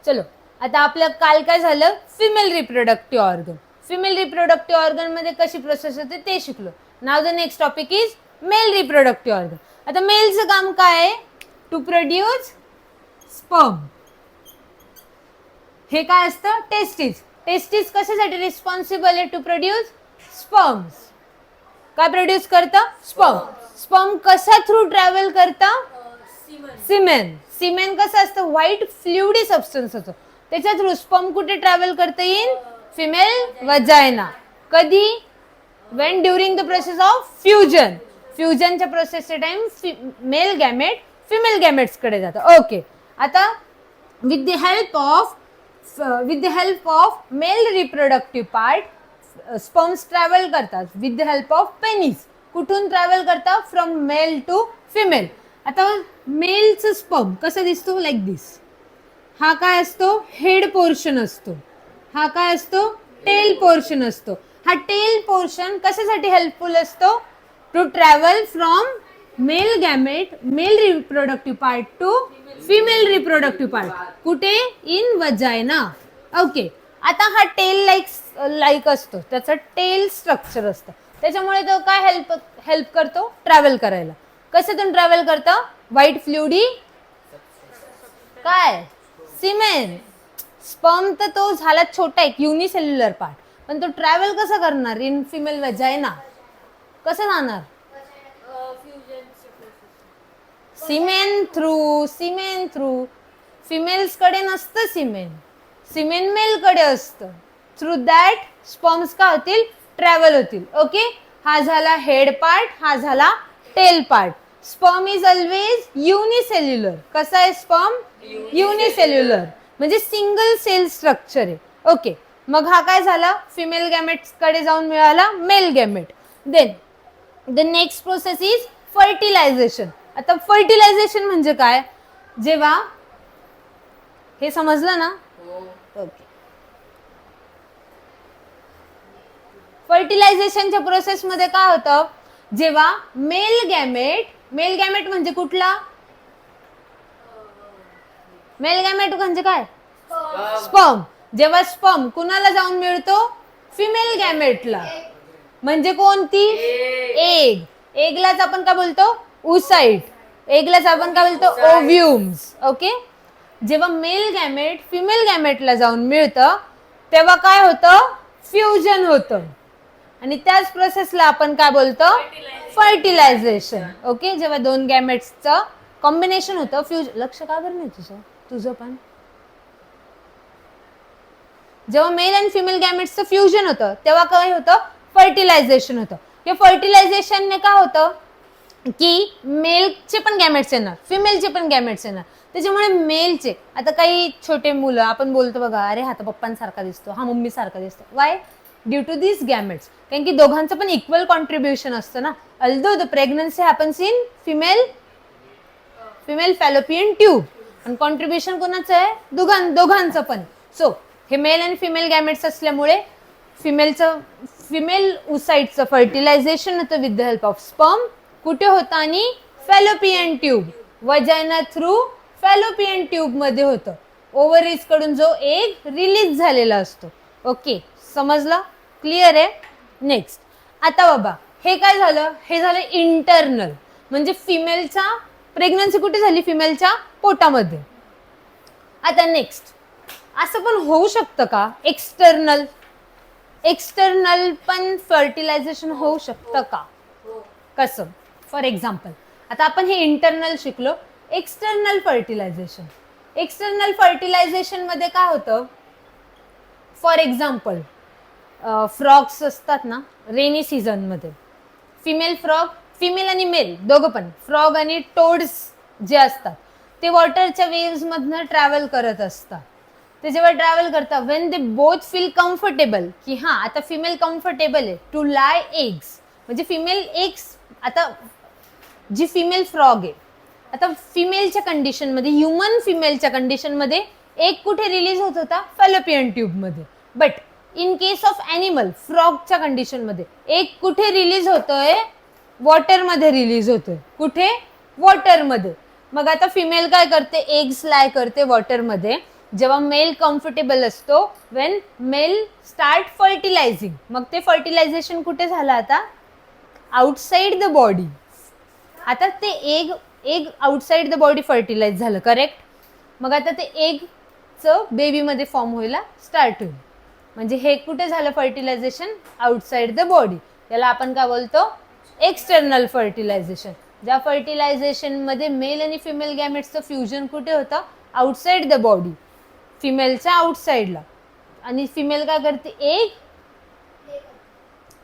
चलो आता आपलं काल काय झालं, female reproductive organ. Female reproductive organ मध्ये कशी प्रोसेस होते ते शिकलो. नाव the next topic is male reproductive organ. आता मेलचं काम काय आहे, टू प्रोड्यूस स्पर्म. हे काय असतं, टेस्टिस. टेस्टिस कशासाठी रिस्पॉन्सिबल आहे, टू प्रोड्यूस स्पर्म्स. काय प्रोड्यूस करतं, स्पर्म. स्पर्म कसा थ्रू ट्रॅव्हल करतं, सिमेन. सिमेन कसं असतं, व्हाईट फ्लुइडी सबस्टन्स होतं, त्याच्या थ्रू स्पर्म कुठे ट्रॅव्हल करता येईल, फिमेल वजायना. कधी, when during the process of fusion. फ्युजनच्या प्रोसेसच्या time male gamete female gametes कडे जातं. ओके, आता with the help of male reproductive part sperms travel करतात with the help of penis. कुठून ट्रॅव्हल करतात, फ्रॉम मेल टू फिमेल. आता मेलचं स्पर्म कसं दिसतो, लाईक दिस. हा काय असतो, हेड पोर्शन असतो. हा काय असतो, टेल पोर्शन असतो. हा टेल पोर्शन कशासाठी हेल्पफुल असतो, to travel from male gamete male reproductive part to female reproductive part. कुठे, इन वजायना. ओके, आता हा टेल लाईक असतो, त्याचं टेल स्ट्रक्चर असतं, त्याच्यामुळे तो काय हेल्प करतो, ट्रॅव्हल करायला. कशातून ट्रॅव्हल करतं, व्हाईट फ्लुइडी काय, सिमेन. स्पर्म तर तो झाला छोटा एक युनिसेल्युलर पार्ट, पण तो ट्रॅव्हल कसा करणार, इन फिमेल वजायना कसं जाणार, सिमेन थ्रू. फिमेल्स कडे नसतं सिमेन, सिमेन मेल कडे असतं. थ्रू दॅट स्पर्म्स का होतील, ट्रॅव्हल होतील. ओके, हा झाला हेड पार्ट, हा झाला tail part. Sperm is always unicellular. कसा आहे स्पर्म, युनिसेल्युलर, म्हणजे सिंगल सेल स्ट्रक्चर आहे. ओके, मग हा काय झाला, फिमेल गॅमेट्स कडे जाऊन मिळाला male gamete. Then the next process is fertilisation. आता फर्टिलायझेशन म्हणजे काय, जेव्हा हे समजलं ना. ओके, फर्टिलायझेशनच्या प्रोसेस मध्ये काय होतं, जेव्हा मेल गॅमेट म्हणजे कुठला, मेल गॅमेट म्हणजे काय, स्पर्म. जेव्हा स्पर्म कुणाला जाऊन मिळतो, फिमेल गॅमेटला. म्हणजे कोणती, एग. एगलाच आपण काय बोलतो, उसाइट. एगलाच आपण काय बोलतो, ओव्ह्यूम्स. ओके, जेव्हा मेल गॅमेट फिमेल गॅमेटला जाऊन मिळतं, तेव्हा काय होतं, फ्युजन होतं, आणि त्याच प्रोसेसला आपण काय बोलतो, फर्टिलायझेशन. ओके, जेव्हा दोन गॅमेट्सचं कॉम्बिनेशन होतं, फ्युजन. लक्ष का बरं नाही तुझं पण, जेव्हा मेल आणि फिमेल गॅमेट्सचं फ्युजन होतं, तेव्हा काय होतं, फर्टिलायझेशन होतं. हे फर्टिलायझेशनने काय होतं, की मेलचे पण गॅमेट्स येणार, फिमेलचे पण गॅमेट्स येणार. त्याच्यामुळे मेलचे, आता काही छोटे मुलं आपण बोलतो बघा, अरे हा तर पप्पांसारखा दिसतो, हा मम्मी सारखा दिसतो. Why, due to this gametes. कारण की दोघांचं पण इक्वल कॉन्ट्रीब्युशन असतं ना. Although the pregnancy happens in female fallopian tube, आणि कॉन्ट्रीब्युशन कोणाचं आहे, दोघांचं पण. सो हे मेल आणि फिमेल गॅमेट्स असल्यामुळे फिमेल उसाइटचं फर्टिलायझेशन होतं with the help of sperm. कुठे होतं, आणि fallopian tube, vagina through fallopian tube मध्ये होतं. ओव्हरीज कडून जो एग रिलीज झालेला असतो. ओके, समजलं, क्लिअर आहे. नेक्स्ट, आता बाबा हे काय झालं, हे झालं इंटरनल, म्हणजे फिमेलचा प्रेग्नन्सी कुठे झाली, फिमेलच्या पोटामध्ये. आता नेक्स्ट, असं पण होऊ शकतं का, एक्सटर्नल पण फर्टिलायझेशन होऊ शकतं का, कसं. फॉर एक्झाम्पल, आता आपण हे इंटरनल शिकलो. एक्सटर्नल फर्टिलायझेशन मध्ये काय होतं, फॉर एक्झाम्पल फ्रॉग्स असतात ना, रेनी सीझन मध्ये फिमेल आणि मेल दोघं पण, फ्रॉग आणि टोड्स जे असतात, ते वॉटरच्या वेव्स मधनं ट्रॅव्हल करत असतात. ते जेव्हा ट्रॅव्हल करतात, when they both feel comfortable, की हा आता फिमेल कम्फर्टेबल आहे टू लाय एग्स, म्हणजे फिमेल एग्स. आता जी फिमेल फ्रॉग आहे, आता फिमेलच्या कंडिशन मध्ये, ह्युमन फिमेलच्या कंडिशन मध्ये एग कुठे रिलीज होत होता, फॅलोपियन ट्यूब मध्ये. But in case of animal, फ्रॉगच्या कंडिशन मध्ये एग कुठे रिलीज होतोय, वॉटर मध्ये रिलीज होतोय. कुठे, वॉटर मध्ये. मग आता फिमेल काय करते, एग्स लाय करते वॉटर मध्ये, जेव्हा मेल कम्फर्टेबल असतो, वेन मेल स्टार्ट फर्टिलायझिंग. मग ते फर्टिलायझेशन कुठे झालं आता? Outside the body. आता ते egg outside the body fertilise झालं, करेक्ट. मग आता ते एगचं बेबीमध्ये फॉर्म व्हायला स्टार्ट होईल. म्हणजे हे कुठे झालं फर्टिलायझेशन? Outside the body. त्याला आपण काय बोलतो? External fertilisation. ज्या फर्टिलायझेशनमध्ये मेल आणि फिमेल गॅमेट्सचं फ्युजन कुठे होतं? आउटसाइड द बॉडी, फिमेलच्या आउटसाइडला. आणि फिमेल काय करते? एग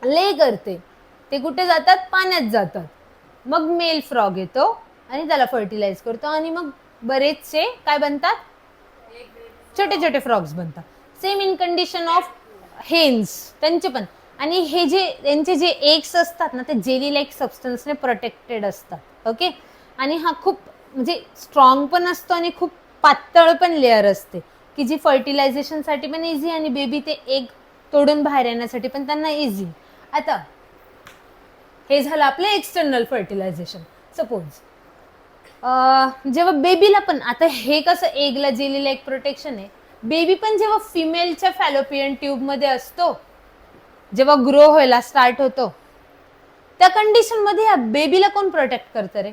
ले करते. ते कुठे जातात? पाण्यात जातात. मग मेल फ्रॉग येतो आणि त्याला फर्टिलाइज करतो आणि मग बरेचसे काय बनतात? छोटे छोटे फ्रॉग्स बनतात. Same in condition of hens, त्यांचे पण. आणि हे जे त्यांचे जे एग्स असतात ना, ते जेली लाईक सबस्टन्सने प्रोटेक्टेड असतात. ओके. आणि हा खूप म्हणजे स्ट्रॉंग पण असतो आणि खूप पातळ पण लेअर असते, की जी फर्टिलायझेशनसाठी पण इझी आणि बेबी ते एग तोडून बाहेर येण्यासाठी पण त्यांना इझी. आता हे झालं आपलं एक्सटर्नल फर्टिलायझेशन. सपोज जेव्हा बेबीला पण, आता हे कसं एगला जेलीला एक प्रोटेक्शन आहे, बेबी पण जेव्हा फिमेलच्या फॅलोपियन ट्यूबमध्ये असतो, जेव्हा ग्रो व्हायला स्टार्ट होतो, त्या कंडिशनमध्ये या बेबीला कोण प्रोटेक्ट करतं रे?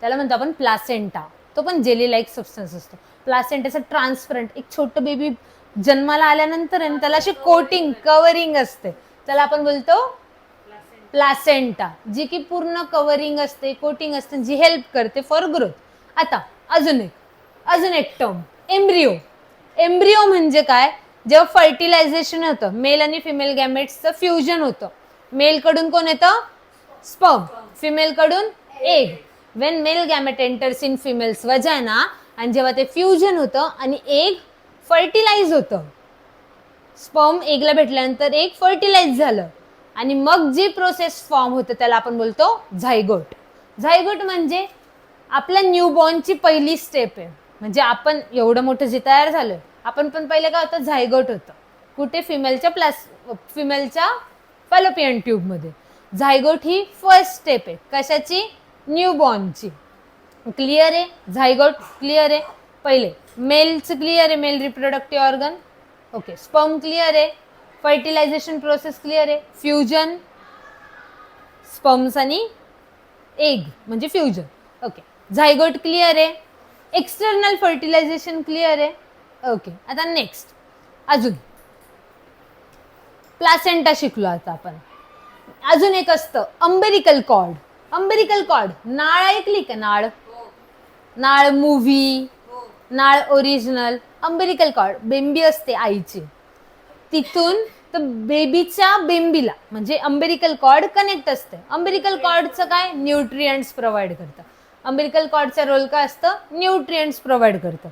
त्याला म्हणतो आपण प्लासेंटा. तो पण जेली लाईक सबस्टन्स असतो. प्लासेंटाचं ट्रान्सपरंट एक छोटं बेबी जन्माला आल्यानंतर आहे, त्याला अशी कोटिंग कवरिंग असते, त्याला आपण बोलतो प्लासेंटा, जी की पूर्ण कवरिंग असते, कोटिंग असते, जी हेल्प करते फॉर ग्रोथ. आता अजून एक टर्म, एम्ब्रिओ. एम्ब्रिओ म्हणजे काय? जेव्हा फर्टिलायझेशन होतं, मेल आणि फिमेल गॅमेट्सचं फ्युजन होतं. मेलकडून कोण येतं? स्पर्म. फिमेलकडून egg. When male gamete enters in female's vagina, आणि जेव्हा ते फ्युजन होतं आणि एग फर्टिलाइज होतं, स्पर्म एगला भेटल्यानंतर एग फर्टिलाइज झालं, आणि मग जी प्रोसेस फॉर्म होतं त्याला आपण बोलतो झायगोट. झायगोट म्हणजे आपल्या न्यूबॉर्नची पहिली स्टेप आहे. म्हणजे आपण एवढं मोठं जे तयार झालं, आपण पण पहिले काय होतं? झायगोट होतं. कुठे? फिमेलच्या फॅलोपियन ट्यूबमध्ये. झायगोट ही फर्स्ट स्टेप आहे. कशाची? न्यूबॉर्नची. क्लिअर आहे? झायगोट क्लिअर आहे? पहिले मेलचं क्लिअर आहे, male reproductive organ. Okay. Sperm clear आहे, फर्टिलायझेशन प्रोसेस क्लिअर आहे, फ्युजन स्पर्म्स आणि एग म्हणजे फ्युजन. ओके. झायगोट क्लिअर आहे, एक्सटर्नल फर्टिलायझेशन क्लिअर आहे. ओके. आता नेक्स्ट अजून प्लासेंटा शिकलो आता आपण. अजून एक असतं अंबेरिकल कॉर्ड. अंबेरिकल कॉर्ड, नाळ ऐकली का? नाळ मूव्ही, नाळ ओरिजिनल. अंबेरिकल कॉर्ड बेंबी असते आईची, तिथून तर बेबीच्या बेंबीला म्हणजे अंबेरिकल कॉर्ड कनेक्ट असते. अंबेरिकल कॉर्डचं काय? न्यूट्रिएंट्स प्रोव्हाइड करतं. अंबेरिकल कॉर्डचा रोल काय असतं? न्यूट्रिएंट्स प्रोव्हाइड करतं.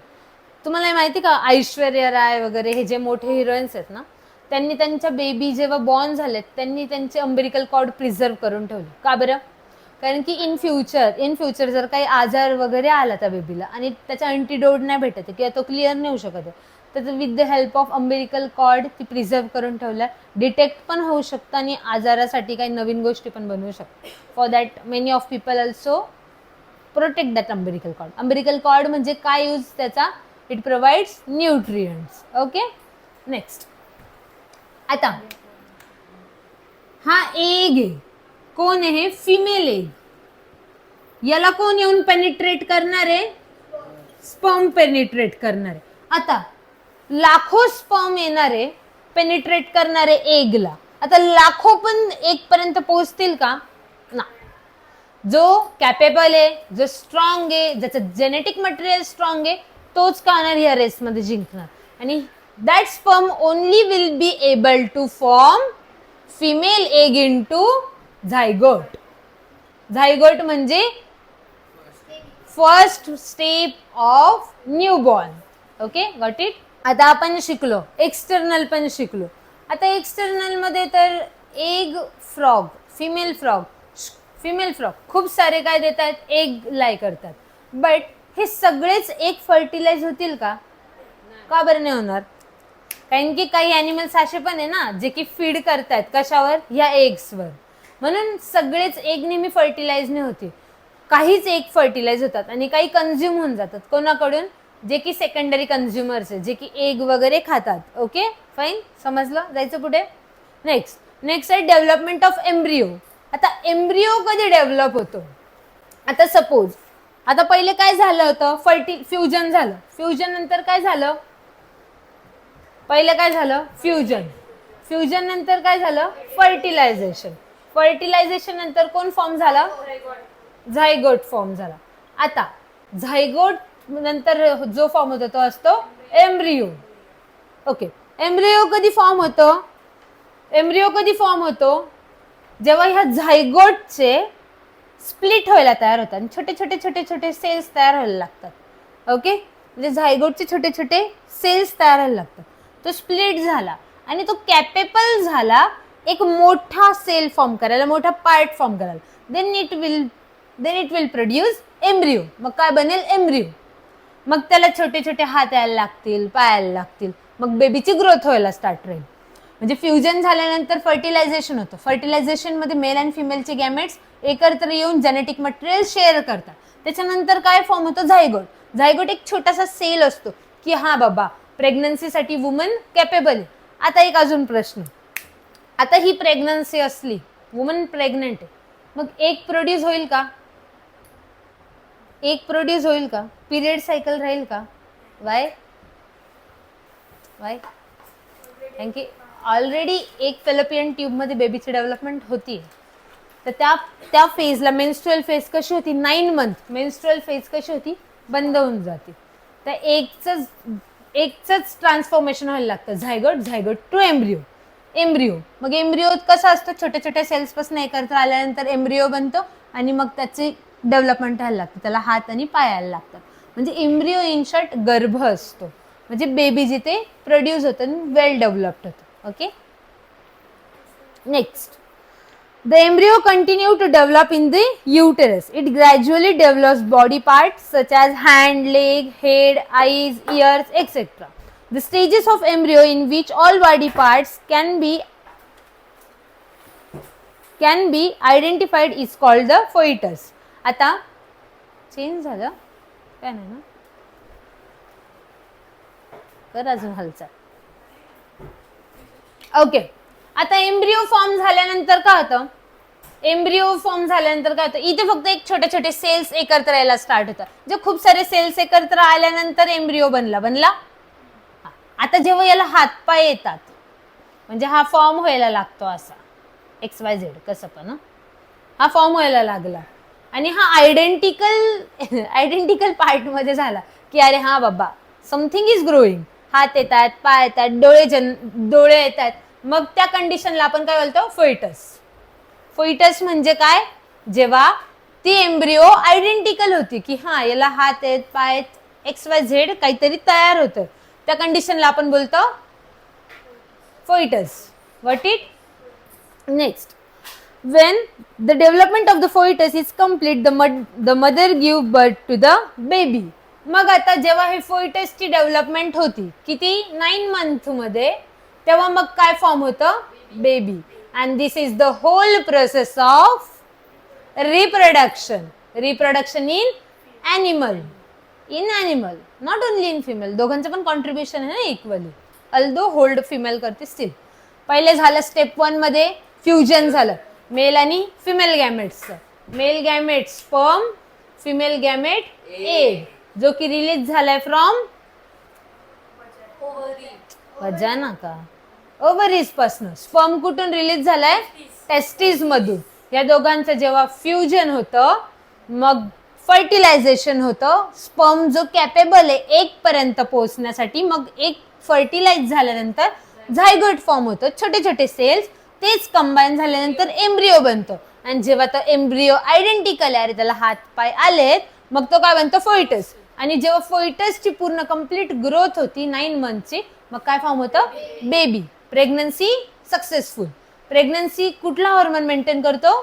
तुम्हाला माहिती का, ऐश्वर्या राय वगैरे हे जे मोठे हिरोईन्स आहेत ना, त्यांनी त्यांच्या बेबी जेव्हा बॉर्न झालेत, त्यांनी त्यांचे अंबेरिकल कॉर्ड प्रिझर्व करून ठेवले. का बरं? कारण की इन फ्युचर जर काही आजार वगैरे आला त्या बेबीला आणि त्याचा अँटीडोट नाही भेटत किंवा तो क्लिअर नाही होऊ शकत, तर with the help of umbilical cord ती प्रिझर्व करून ठेवल्या, डिटेक्ट पण होऊ शकतं आणि आजारासाठी काही नवीन गोष्टी पण बनवू शकतात. For that many of people also protect that umbilical cord. Umbilical cord म्हणजे काय यूज त्याचा? It provides nutrients. Okay. Next. आता हा एग आहे. कोण आहे? Female egg. याला कोण येऊन पेनिट्रेट करणार आहे? स्पर्म पेनिट्रेट करणार आहे. आता लाखो स्पर्म येणारे पेनिट्रेट करणारे एगला. आता लाखो पण एक पर्यंत पोहोचतील का? ना. जो कॅपेबल आहे, जो स्ट्रॉंग आहे, ज्याचं जेनेटिक मटेरियल स्ट्रॉंग आहे, तोच का होणार या रेसमध्ये जिंकणार. आणि that sperm only will be able to form female egg into zygote. Zygote म्हणजे first step of newborn. Okay, got it. आता आपण शिकलो, एक्सटर्नल पण शिकलो. आता एक्सटर्नल मध्ये तर एग फ्रॉग, फिमेल फ्रॉग खूप सारे काय देतात? एग लाय करतात. बट हे सगळेच एक फर्टिलाइज होतील का? का बरं नाही होणार? कारण की काही ॲनिमल्स असे पण आहे ना, जे की फीड करतात कशावर? ह्या एग्सवर. म्हणून सगळेच एग नेहमी फर्टिलाइज नाही होते. काहीच एग फर्टिलाइज होतात आणि काही कन्झ्युम होऊन जातात. कोणाकडून? जे की सेकंडरी कन्झ्युमर्स आहे, जे की एग वगैरे खातात. ओके फाईन, समजलं. जायचं पुढे. नेक्स्ट आहे डेव्हलपमेंट ऑफ एम्ब्रिओ. आता एम्ब्रिओ कधी डेव्हलप होतो? आता सपोज आता पहिले काय झालं होतं, फ्युजन झालं. फ्युजन नंतर काय झालं? पहिलं काय झालं? फ्युजन नंतर काय झालं? फर्टिलायझेशन नंतर कोण फॉर्म झाला? झायगोट फॉर्म झाला. आता झायगोट नंतर जो फॉर्म होतो तो असतो एम्ब्रिओ. ओके, एम्ब्रिओ कधी फॉर्म होतो? जेव्हा ह्या झायगोटचे स्प्लिट व्हायला तयार होतात आणि छोटे छोटे सेल्स तयार व्हायला लागतात. ओके, म्हणजे झायगोटचे छोटे छोटे सेल्स तयार व्हायला लागतात. तो स्प्लिट झाला आणि तो कॅपेबल झाला एक मोठा सेल फॉर्म करायला, मोठा पार्ट फॉर्म करायला. Then it will produce embryo. मग काय बनेल? एम्ब्रिओ. मग त्याला छोटे छोटे हात यायला लागतील, पाय यायला लागतील. मग बेबीची ग्रोथ व्हायला स्टार्ट राहील. म्हणजे फ्युजन झाल्यानंतर फर्टिलायझेशन होतं. फर्टिलायझेशनमध्ये मेल अँड फिमेलचे गॅमेट्स एकत्र येऊन जेनेटिक मटेरियल शेअर करतात. त्याच्यानंतर काय फॉर्म होतो? झायगोट एक छोटासा सेल असतो की हा बाबा प्रेग्नन्सीसाठी वुमन कॅपेबल आहे. आता एक अजून प्रश्न, आता ही प्रेग्नन्सी असली, वुमन प्रेग्नंट आहे, मग एग प्रोड्यूस होईल का? पिरियड सायकल राहील का? वाय? कारण की ऑलरेडी एक फेलोपियन ट्यूब मध्ये बेबीची डेव्हलपमेंट होती. तर त्या फेजला मेन्स्ट्रुअल फेज कशी होती? 9 मंथ मेन्स्ट्रुअल फेज कशी होती? बंद होऊन जाते. तर एकच ट्रान्सफॉर्मेशन व्हायला लागतं, झायगोट टू एम्ब्रिओ. मग एम्ब्रिओ कसा असतो? छोट्या छोट्या सेल्स पासून एकत्र आल्यानंतर एम्ब्रिओ बनतो आणि मग त्याची डेव्हलपमेंट व्हायला लागते. त्याला हात आणि पाय यायला लागतात. म्हणजे एम्ब्रिओ इन शॉर्ट गर्भ असतो. म्हणजे बेबी जिथे प्रोड्यूस होतं, वेल डेव्हलप्ड होतं. Okay, next, the embryo continue to develop in the uterus. It gradually develops body parts such as hand, leg, head, eyes, ears, etc. The stages of embryo in which all body parts can be identified is called the fetus. आता change झालं काय? नाही ना, कर अजून हालचाल. Okay, आता embryo form झाल्यानंतर काय होतं? इथे फक्त एक छोटे छोटे सेल्स एकत्र यायला स्टार्ट होतात. जे खूप सारे सेल्स एकत्र आल्यानंतर एम्ब्रिओ बनला. आता जेव्हा याला हातपाय येतात, म्हणजे हा फॉर्म व्हायला लागतो, असा XYZ कसं पण हा फॉर्म व्हायला लागला आणि हा आयडेंटिकल पार्ट मध्ये झाला की अरे हा बाबा समथिंग इज ग्रोईंग. हात येतात, पाय येतात, डोळे येतात. मग त्या कंडिशनला आपण काय बोलतो? फोइटस म्हणजे काय? जेव्हा ती एम्ब्रिओ आयडेंटिकल होती की हा याला हात आहेत, पाय आहेत, XYZ काहीतरी तयार होतं, त्या कंडिशनला आपण बोलतो foetus. What it? Next, when the development of the fetus is complete, the mother give birth to the baby. मग आता जेव्हा हे फोइटसची डेव्हलपमेंट होती किती? 9 मंथ मध्ये, तेव्हा मग काय फॉर्म होतं? Baby. And this is the whole process of reproduction in animal, not only in female. दोघांचं पण कॉन्ट्रीब्युशन आहे ना इक्वली, अल्दो होल्ड फिमेल करते स्टील. पहिले झालं स्टेप 1 मध्ये फ्युजन झालं मेल आणि फिमेल गॅमेट्सचं. Male gamete sperm, female gamete egg, जो की रिलीज झालाय फ्रॉम वजाना का ओव्हरीज पासून. स्पर्म कुठून रिलीज झालाय? टेस्टिस मधून. या दोघांचं जेव्हा फ्युजन होतं, मग फर्टिलायझेशन होतं. स्पर्म जो कॅपेबल आहे एग पर्यंत पोहोचण्यासाठी, मग एग फर्टिलाइज झाल्यानंतर झायगोट फॉर्म होतं, छोटे छोटे सेल्स. तेच कंबाईन झाल्यानंतर एम्ब्रिओ बनतो. आणि जेव्हा तो एम्ब्रिओ आयडेंटिकल आहे, त्याला हात पाय आलेत, मग तो काय बनतो? फोइटस. आणि जेव्हा फोइटसची पूर्ण कंप्लीट ग्रोथ होती 9 मंथची, मग काय फॉर्म होतं? बेबी. Pregnancy successful. प्रेग्नन्सी कुठला हॉर्मोन मेंटेन करतो?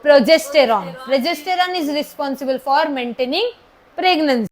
Progesterone. Progesterone is responsible for maintaining pregnancy.